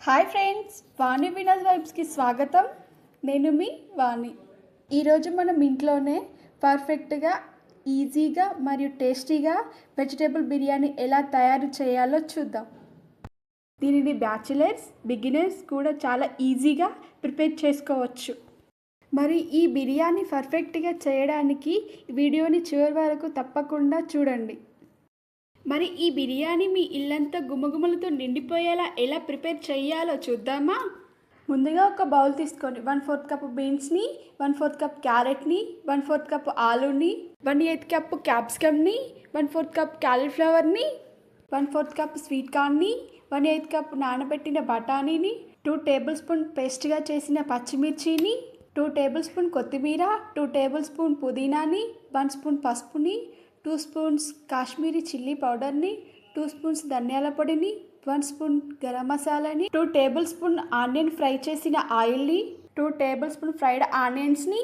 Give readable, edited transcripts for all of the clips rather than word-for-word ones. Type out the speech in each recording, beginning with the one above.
Hi friends, వాణి వినోద్ వైబ్స్కి స్వాగతం. నేను మీ వాణి. ఈరోజు మనం ఇంట్లోనే పర్ఫెక్ట్గా, ఈజీగా మరియు టేస్టీగా వెజిటేబుల్ బిర్యానీ ఎలా తయారు చేయాలో చూద్దాం. దీనిని బ్యాచిలర్స్, బిగినర్స్ కూడా చాలా ఈజీగా ప్రిపేర్ చేసుకోవచ్చు. మరి ఈ బిర్యానీ పర్ఫెక్ట్గా చేయడానికి వీడియోని చివరి వరకు తప్పకుండా చూడండి. మరి ఈ బిర్యానీ మీ ఇల్లంతా గుమగుమలతో నిండిపోయేలా ఎలా ప్రిపేర్ చేయాలో చూద్దామా? ముందుగా ఒక బౌల్ తీసుకొని 1/4 కప్ బీన్స్ని, 1/4 కప్ క్యారెట్ని, 1/4 కప్ ఆలూని, 1/8 కప్ క్యాప్సికమ్ని, 1/4 కప్ క్యాలీఫ్లవర్ని, 1/4 కప్ స్వీట్ కార్న్ని, 1/8 కప్ నానబెట్టిన బఠానీని, 2 టేబుల్ స్పూన్ పేస్ట్గా చేసిన పచ్చిమిర్చిని, 2 టేబుల్ స్పూన్ కొత్తిమీర, 2 టేబుల్ స్పూన్ పుదీనాని, 1 స్పూన్ పసుపుని, 2 స్పూన్స్ కాశ్మీరీ చిల్లీ పౌడర్ని, 2 స్పూన్స్ ధనియాల పొడిని, 1 స్పూన్ గరం మసాలాని, 2 టేబుల్ స్పూన్ ఆనియన్ ఫ్రై చేసిన ఆయిల్ని, 2 టేబుల్ స్పూన్ ఫ్రైడ్ ఆనియన్స్ని,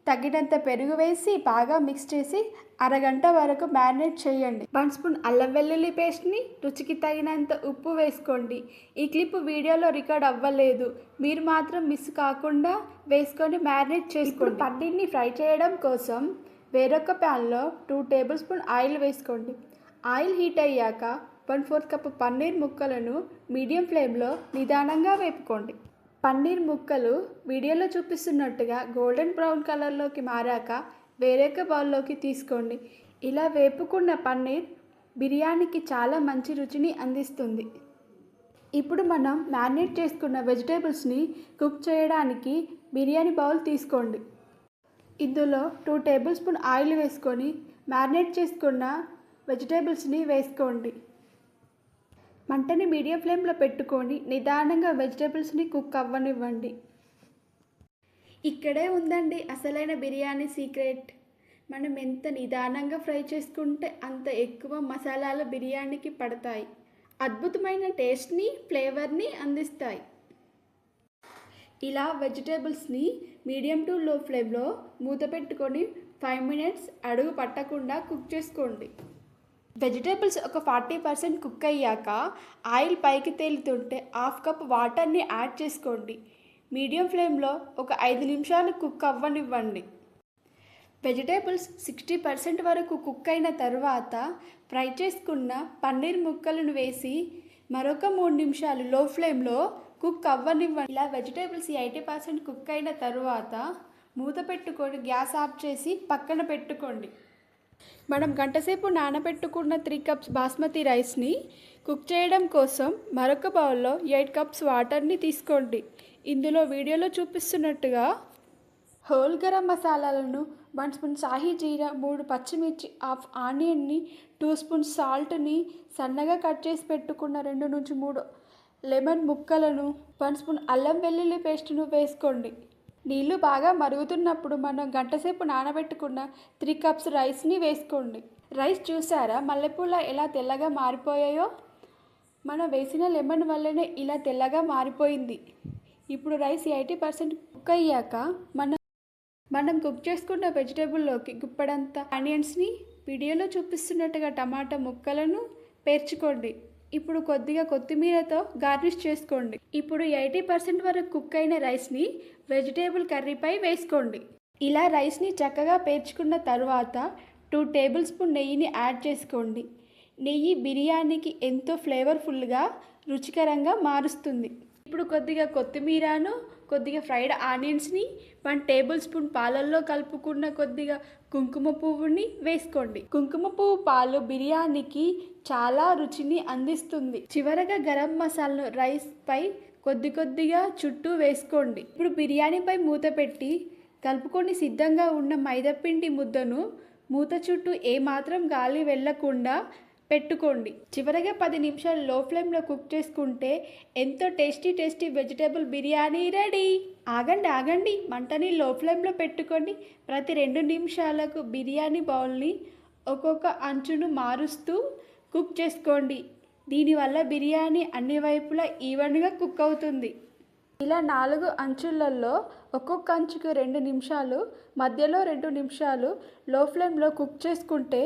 తగినంత పెరుగు వేసి బాగా మిక్స్ చేసి అరగంట వరకు మ్యారినేట్ చేయండి. 1 స్పూన్ అల్లం వెల్లుల్లి పేస్ట్ని, రుచికి తగినంత ఉప్పు వేసుకోండి. ఈ క్లిప్ వీడియోలో రికార్డ్ అవ్వలేదు, మీరు మాత్రం మిస్ కాకుండా వేసుకొని మ్యారినేట్ చేసుకోండి. పన్నీర్ని ఫ్రై చేయడం కోసం వేరొక ప్యాన్లో 2 టేబుల్ స్పూన్ ఆయిల్ వేసుకోండి. ఆయిల్ హీట్ అయ్యాక 1/4 కప్ పన్నీర్ ముక్కలను మీడియం ఫ్లేమ్లో నిదానంగా వేపుకోండి. పన్నీర్ ముక్కలు వీడియోలో చూపిస్తున్నట్టుగా గోల్డెన్ బ్రౌన్ కలర్లోకి మారాక వేరొక బౌల్లోకి తీసుకోండి. ఇలా వేపుకున్న పన్నీర్ బిర్యానీకి చాలా మంచి రుచిని అందిస్తుంది. ఇప్పుడు మనం మ్యారినేట్ చేసుకున్న వెజిటేబుల్స్ని కుక్ చేయడానికి బిర్యానీ బౌల్ తీసుకోండి. ఇందులో 2 టేబుల్ స్పూన్ ఆయిల్ వేసుకొని మ్యారినేట్ చేసుకున్న వెజిటేబుల్స్ని వేసుకోండి. మంటని మీడియం ఫ్లేమ్లో పెట్టుకొని నిదానంగా వెజిటేబుల్స్ని కుక్ అవ్వనివ్వండి. ఇక్కడే ఉందండి అసలైన బిర్యానీ సీక్రెట్. మనం ఎంత నిదానంగా ఫ్రై చేసుకుంటే అంత ఎక్కువ మసాలాలు బిర్యానీకి పడతాయి, అద్భుతమైన టేస్ట్ని, ఫ్లేవర్ని అందిస్తాయి. ఇలా వెజిటేబుల్స్ని మీడియం టు లో ఫ్లేమ్లో మూత పెట్టుకొని 5 మినిట్స్ అడుగు పట్టకుండా కుక్ చేసుకోండి. వెజిటేబుల్స్ ఒక 40% కుక్ అయ్యాక ఆయిల్ పైకి తేలుతుంటే 1/2 కప్ వాటర్ని యాడ్ చేసుకోండి. మీడియం ఫ్లేమ్లో ఒక 5 నిమిషాలు కుక్ అవ్వనివ్వండి. వెజిటేబుల్స్ 60% వరకు కుక్ అయిన తర్వాత ఫ్రై చేసుకున్న పన్నీర్ ముక్కలను వేసి మరొక 3 నిమిషాలు లో ఫ్లేమ్లో కుక్ అవ్వనివ్వండి. ఇలా వెజిటేబుల్స్ 80% కుక్ అయిన తర్వాత మూత పెట్టుకొని గ్యాస్ ఆఫ్ చేసి పక్కన పెట్టుకోండి. మనం గంటసేపు నానబెట్టుకున్న 3 కప్స్ బాస్మతి రైస్ని కుక్ చేయడం కోసం మరొక బౌల్లో 8 కప్స్ వాటర్ని తీసుకోండి. ఇందులో వీడియోలో చూపిస్తున్నట్టుగా హోల్ గరం మసాలాలను, 1 స్పూన్ సాహీ జీరా, 3 పచ్చిమిర్చి, 1/2 ఆనియన్ని, 2 స్పూన్ సాల్ట్ని, సన్నగా కట్ చేసి పెట్టుకున్న 2 నుంచి 3 లెమన్ ముక్కలను, 1 స్పూన్ అల్లం వెల్లుల్లి పేస్ట్ను వేసుకోండి. నీళ్లు బాగా మరుగుతున్నప్పుడు మనం గంటసేపు నానబెట్టుకున్న 3 కప్స్ రైస్ని వేసుకోండి. రైస్ చూసారా మల్లెపూల ఎలా తెల్లగా మారిపోయాయో? మనం వేసిన లెమన్ వల్లనే ఇలా తెల్లగా మారిపోయింది. ఇప్పుడు రైస్ 80% కుక్ అయ్యాక మనం కుక్ చేసుకున్న వెజిటేబుల్లోకి గుప్పడంత ఆనియన్స్ని, వీడియోలో చూపిస్తున్నట్టుగా టమాటా ముక్కలను పేర్చుకోండి. ఇప్పుడు కొద్దిగా కొత్తిమీరతో గార్నిష్ చేసుకోండి. ఇప్పుడు 80% వరకు కుక్ అయిన రైస్ని వెజిటేబుల్ కర్రీపై వేసుకోండి. ఇలా రైస్ని చక్కగా పేర్చుకున్న తర్వాత 2 టేబుల్ స్పూన్ నెయ్యిని యాడ్ చేసుకోండి. నెయ్యి బిర్యానీకి ఎంతో ఫ్లేవర్ఫుల్గా, రుచికరంగా మారుస్తుంది. ఇప్పుడు కొద్దిగా కొత్తిమీరను, కొద్దిగా ఫ్రైడ్ ఆనియన్స్ని, 1 టేబుల్ స్పూన్ పాలల్లో కలుపుకున్న కొద్దిగా కుంకుమ పువ్వుని వేసుకోండి. కుంకుమ పువ్వు పాలు బిర్యానీకి చాలా రుచిని అందిస్తుంది. చివరగా గరం మసాలాను రైస్ పై కొద్దిగా చుట్టూ వేసుకోండి. ఇప్పుడు బిర్యానీపై మూత పెట్టి కలుపుకొని సిద్ధంగా ఉన్న మైదాపిండి ముద్దను మూత చుట్టూ ఏమాత్రం గాలి వెళ్లకుండా పెట్టుకోండి. చివరగా 10 నిమిషాలు లో ఫ్లేమ్లో కుక్ చేసుకుంటే ఎంతో టేస్టీ వెజిటేబుల్ బిర్యానీ రెడీ. ఆగండి, మంటని లో ఫ్లేమ్లో పెట్టుకొని ప్రతి 2 నిమిషాలకు బిర్యానీ బౌల్ని ఒక్కొక్క అంచును మారుస్తూ కుక్ చేసుకోండి. దీనివల్ల బిర్యానీ అన్ని వైపులా ఈవెన్గా కుక్ అవుతుంది. ఇలా 4 అంచులలో ఒక్కొక్క అంచుకు 2 నిమిషాలు, మధ్యలో 2 నిమిషాలు లో ఫ్లేమ్లో కుక్ చేసుకుంటే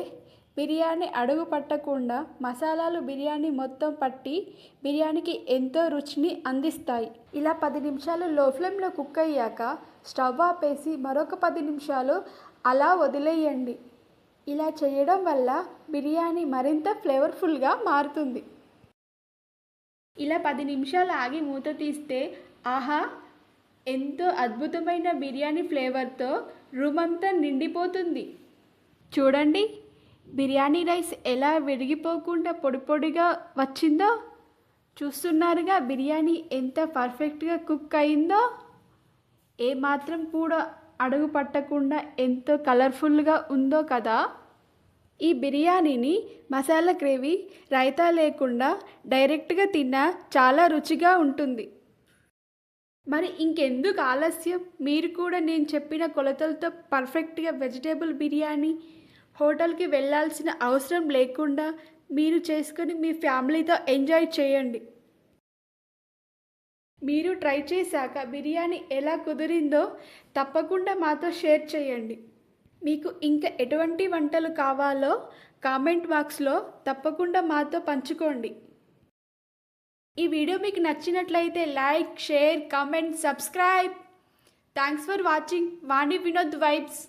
బిర్యానీ అడుగు పట్టకుండా మసాలాలు బిర్యానీ మొత్తం పట్టి బిర్యానీకి ఎంతో రుచిని అందిస్తాయి. ఇలా 10 నిమిషాలు లో ఫ్లేమ్లో కుక్ అయ్యాక స్టవ్ ఆపేసి మరొక 10 నిమిషాలు అలా వదిలేయండి. ఇలా చేయడం వల్ల బిర్యానీ మరింత ఫ్లేవర్ఫుల్గా మారుతుంది. ఇలా 10 నిమిషాలు ఆగి మూత తీస్తే ఆహా, ఎంతో అద్భుతమైన బిర్యానీ ఫ్లేవర్తో రూమ్ అంతా నిండిపోతుంది. చూడండి, బిర్యానీ రైస్ ఎలా విరిగిపోకుండా పొడి పొడిగా వచ్చిందో. చూస్తున్నారుగా బిర్యానీ ఎంత పర్ఫెక్ట్గా కుక్ అయిందో. ఏమాత్రం కూడా అడుగు పట్టకుండా ఎంతో కలర్ఫుల్గా ఉందో కదా. ఈ బిర్యానీని మసాలా గ్రేవీ, రైతా లేకుండా డైరెక్ట్గా తిన్నా చాలా రుచిగా ఉంటుంది. మరి ఇంకెందుకు ఆలస్యం? మీరు కూడా నేను చెప్పిన కొలతలతో పర్ఫెక్ట్గా వెజిటేబుల్ బిర్యానీ హోటల్కి వెళ్ళాల్సిన అవసరం లేకుండా మీరు చేసుకొని మీ ఫ్యామిలీతో ఎంజాయ్ చేయండి. మీరు ట్రై చేశాక బిర్యానీ ఎలా కుదిరిందో తప్పకుండా మాతో షేర్ చేయండి. మీకు ఇంకా ఎటువంటి వంటలు కావాలో కామెంట్ బాక్స్లో తప్పకుండా మాతో పంచుకోండి. ఈ వీడియో మీకు నచ్చినట్లయితే like, share, comment, subscribe. Thanks for watching Vani Vinod vibes.